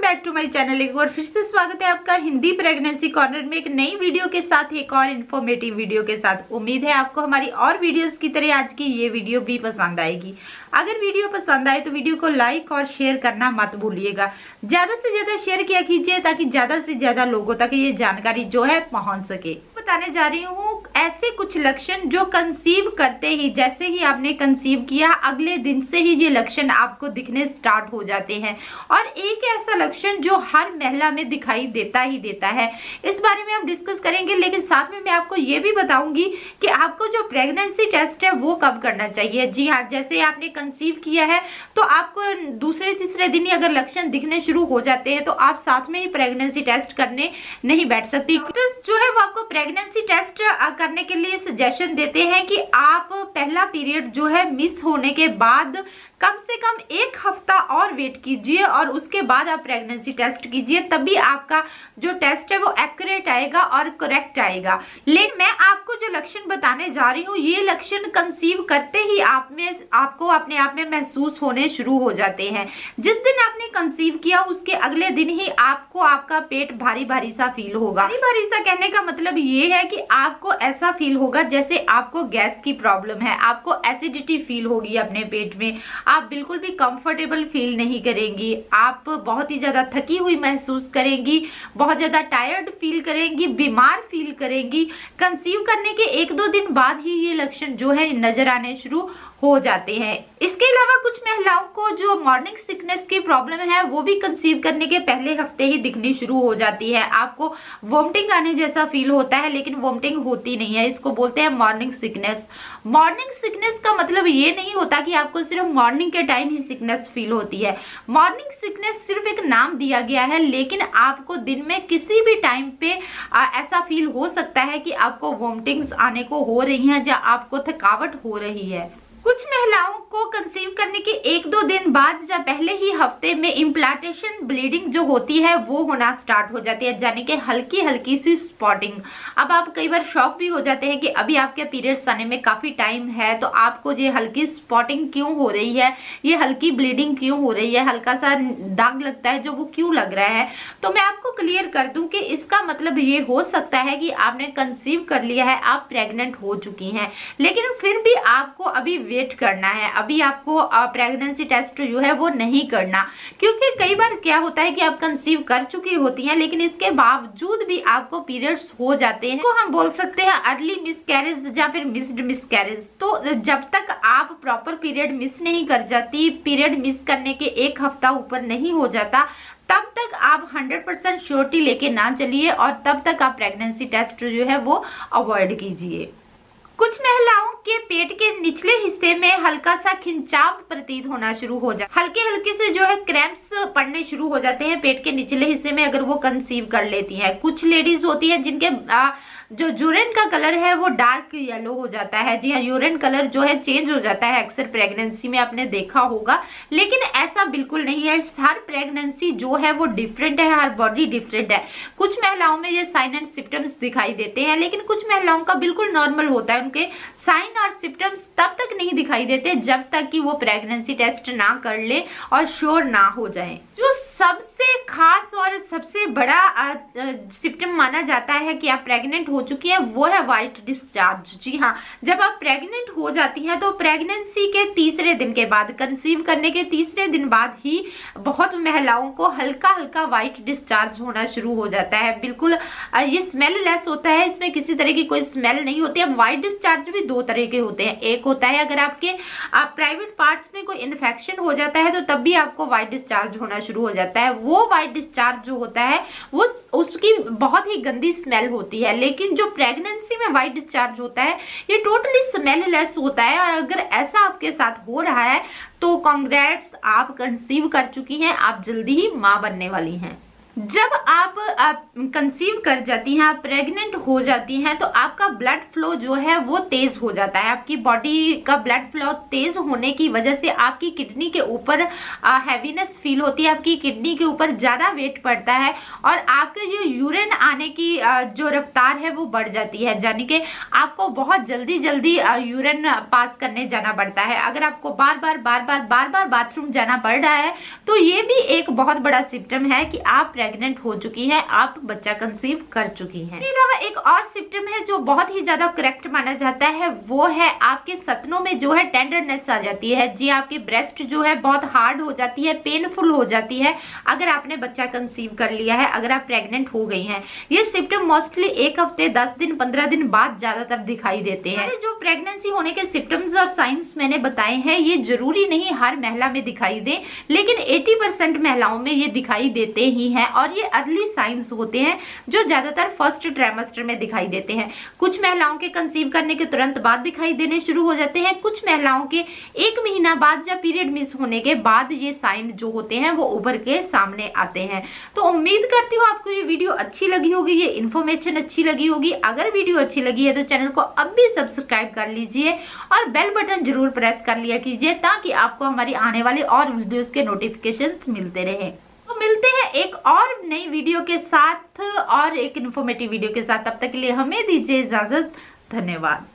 Back to my channel. एक बार फिर से स्वागत है आपका हिंदी प्रेगनेंसी कॉर्नर में एक नई वीडियो के साथ, एक और इन्फॉर्मेटिव वीडियो के साथ। उम्मीद है आपको हमारी और वीडियोस की तरह आज की ये वीडियो भी पसंद आएगी। अगर वीडियो पसंद आए तो वीडियो को लाइक और शेयर करना मत भूलिएगा। ज्यादा से ज्यादा शेयर किया कीजिए ताकि ज्यादा से ज्यादा लोगों तक ये जानकारी जो है पहुंच सके। बताने जा रही हूँ ऐसे कुछ लक्षण जो कंसीव करते ही, जैसे ही आपने कंसीव किया अगले दिन से ही ये लक्षण आपको दिखने स्टार्ट हो जाते हैं। और एक ऐसा लक्षण जो हर महिला में दिखाई देता ही देता है, इस बारे में हम डिस्कस करेंगे। लेकिन साथ में मैं आपको ये भी बताऊंगी कि आपको जो प्रेगनेंसी टेस्ट है वो कब करना चाहिए। जी हाँ, जैसे आपने कंसीव किया है तो आपको दूसरे तीसरे दिन ही अगर लक्षण दिखने शुरू हो जाते हैं तो आप साथ में ही प्रेगनेंसी टेस्ट करने नहीं बैठ सकती। तो जो है वो आपको प्रेगनेंसी टेस्ट करने के लिए सजेशन देते हैं कि आप पहला पीरियड जो है मिस होने के बाद कम से कम 1 हफ्ता और वेट कीजिए और उसके बाद आप प्रेगनेंसी टेस्ट कीजिए, तभी आपका जो टेस्ट है वो एक्यूरेट आएगा और करेक्ट आएगा। लेकिन मैं आपको जो लक्षण बताने जा रही हूँ ये लक्षण कंसीव करते ही आपको अपने आप में महसूस होने शुरू हो जाते हैं। जिस दिन आपने कंसीव किया उसके अगले दिन ही आपको आपका पेट भारी भारी सा फील होगा। भारी भारी सा कहने का मतलब ये है कि आपको ऐसा फील होगा जैसे आपको गैस की प्रॉब्लम है, आपको एसिडिटी फील होगी अपने पेट में, आप बिल्कुल भी कंफर्टेबल फील नहीं करेंगी, आप बहुत ही ज्यादा थकी हुई महसूस करेंगी, बहुत ज्यादा टायर्ड फील करेंगी, बीमार फील करेंगी। कंसीव करने के 1-2 दिन बाद ही ये लक्षण जो है नजर आने शुरू हो जाते हैं। इसके अलावा कुछ महिलाओं को जो मॉर्निंग सिकनेस की प्रॉब्लम है वो भी कंसीव करने के पहले हफ्ते ही दिखनी शुरू हो जाती है। आपको वोमिटिंग आने जैसा फील होता है लेकिन वोमिटिंग होती नहीं है, इसको बोलते हैं मॉर्निंग सिकनेस। मॉर्निंग सिकनेस का मतलब ये नहीं होता कि आपको सिर्फ मॉर्निंग के टाइम ही सिकनेस फील होती है। मॉर्निंग सिकनेस सिर्फ एक नाम दिया गया है, लेकिन आपको दिन में किसी भी टाइम पे ऐसा फील हो सकता है कि आपको वोमिटिंग्स आने को हो रही हैं या आपको थकावट हो रही है। कुछ महिलाओं को कंसीव करने के 1-2 दिन बाद या पहले ही हफ्ते में इम्प्लांटेशन ब्लीडिंग जो होती है वो होना स्टार्ट हो जाती है, यानी कि हल्की हल्की सी स्पॉटिंग। अब आप कई बार शॉक भी हो जाते हैं कि अभी आपके पीरियड्स आने में काफी टाइम है तो आपको ये हल्की स्पॉटिंग क्यों हो रही है, ये हल्की ब्लीडिंग क्यों हो रही है, हल्का सा दाग लगता है जो वो क्यों लग रहा है। तो मैं आपको क्लियर कर दूं कि इसका मतलब ये हो सकता है कि आपने कंसीव कर लिया है, आप प्रेग्नेंट हो चुकी हैं, लेकिन फिर भी आपको अभी वेट करना है, अभी आपको प्रेगनेंसी टेस्ट जो है वो नहीं करना। क्योंकि कई बार क्या होता है कि आप कंसीव कर चुकी होती हैं लेकिन इसके बावजूद भी आपको पीरियड्स हो जाते हैं, तो हम बोल सकते हैं अर्ली मिसकैरेज या फिर मिस्ड मिसकैरेज। तो जब तक आप प्रॉपर पीरियड मिस नहीं कर जाती, पीरियड मिस करने के 1 हफ्ता ऊपर नहीं हो जाता, तब तक आप 100% श्योरिटी लेके ना चलिए और तब तक आप प्रेगनेंसी टेस्ट जो है वो अवॉइड कीजिए। कुछ महिलाओं के पेट के निचले हिस्से में हल्का सा खिंचाव प्रतीत होना शुरू हो जाता है, हल्के हल्के से जो है क्रैम्प्स पड़ने शुरू हो जाते हैं पेट के निचले हिस्से में अगर वो कंसीव कर लेती हैं। कुछ लेडीज होती हैं जिनके जो यूरिन का कलर है वो डार्क येलो हो जाता है। जी हाँ, यूरिन कलर जो है चेंज हो जाता है, अक्सर प्रेगनेंसी में आपने देखा होगा, लेकिन ऐसा बिल्कुल नहीं है। हर प्रेगनेंसी जो है वो डिफरेंट है, हर बॉडी डिफरेंट है। कुछ महिलाओं में ये साइन एंड सिम्टम्स दिखाई देते हैं लेकिन कुछ महिलाओं का बिल्कुल नॉर्मल होता है, उनके साइन और सिम्टम्स तब तक नहीं दिखाई देते जब तक कि वो प्रेगनेंसी टेस्ट ना कर ले और श्योर ना हो जाए। जो सबसे खास और सबसे बड़ा सिम्टम माना जाता है कि आप प्रेग्नेंट हो चुकी हैं वो है व्हाइट डिस्चार्ज। जी हाँ, जब आप प्रेग्नेंट हो जाती हैं तो प्रेगनेंसी के तीसरे दिन के बाद, कंसीव करने के तीसरे दिन बाद ही बहुत महिलाओं को हल्का हल्का व्हाइट डिस्चार्ज होना शुरू हो जाता है। बिल्कुल ये स्मेल लेस होता है, इसमें किसी तरह की कोई स्मेल नहीं होती है। व्हाइट डिस्चार्ज भी 2 तरह के होते हैं। एक होता है अगर आपके प्राइवेट पार्ट्स में कोई इन्फेक्शन हो जाता है तो तब भी आपको व्हाइट डिस्चार्ज होना शुरू हो जाता है। वो व्हाइट डिस्चार्ज जो होता है वो उसकी बहुत ही गंदी स्मेल होती है, लेकिन जो प्रेगनेंसी में व्हाइट डिस्चार्ज होता है ये टोटली स्मेल लेस होता है। और अगर ऐसा आपके साथ हो रहा है तो कांग्रेट्स, आप कंसीव कर चुकी हैं, आप जल्दी ही मां बनने वाली हैं। जब आप कंसीव कर जाती हैं, आप प्रेग्नेंट हो जाती हैं, तो आपका ब्लड फ्लो जो है वो तेज हो जाता है। आपकी बॉडी का ब्लड फ्लो तेज होने की वजह से आपकी किडनी के ऊपर हैवीनेस फील होती है, आपकी किडनी के ऊपर ज्यादा वेट पड़ता है और आपके जो यूरिन आने की जो रफ्तार है वो बढ़ जाती है, यानी कि आपको बहुत जल्दी जल्दी यूरिन पास करने जाना पड़ता है। अगर आपको बार बार बाथरूम जाना पड़ रहा है तो ये भी एक बहुत बड़ा सिम्टम है कि आप प्रेग्नेंट हो चुकी हैं, आप बच्चा कंसीव कर चुकी हैं। इसके अलावा एक और सिम्टम है जो बहुत ही ज्यादा करेक्ट माना जाता है, वो है आपके सतनों में जो है टेंडरनेस आ जाती है। जी, आपकी ब्रेस्ट जो है बहुत हार्ड हो जाती है, पेनफुल हो जाती है अगर आपने बच्चा कंसीव कर लिया है, अगर आप प्रेग्नेंट हो गई हैं। ये सिम्टम मोस्टली 1 हफ्ते 10 दिन 15 दिन बाद ज्यादातर दिखाई देते हैं। जो प्रेगनेंसी होने के सिम्टम्स और साइंस मैंने बताए हैं, ये जरूरी नहीं हर महिला में दिखाई दे, लेकिन 80% महिलाओं में ये दिखाई देते ही हैं और ये अर्ली साइंस होते हैं जो ज्यादातर फर्स्ट ट्राइमेस्टर में दिखाई देते हैं। कुछ महिलाओं के कंसीव करने के तुरंत बाद दिखाई देने शुरू हो जाते हैं, कुछ महिलाओं के 1 महीना बाद या पीरियड मिस होने के बाद ये साइन जो होते हैं वो उभर के सामने आते हैं। तो उम्मीद करती हूँ आपको ये वीडियो अच्छी लगी होगी, ये इन्फॉर्मेशन अच्छी लगी होगी। अगर वीडियो अच्छी लगी है तो चैनल को अब भी सब्सक्राइब कर लीजिए और बेल बटन जरूर प्रेस कर लिया कीजिए ताकि आपको हमारी आने वाली और वीडियोस के नोटिफिकेशंस मिलते रहे। तो मिलते हैं एक और नई वीडियो के साथ और एक इन्फॉर्मेटिव वीडियो के साथ। तब तक के लिए हमें दीजिए इजाजत। धन्यवाद।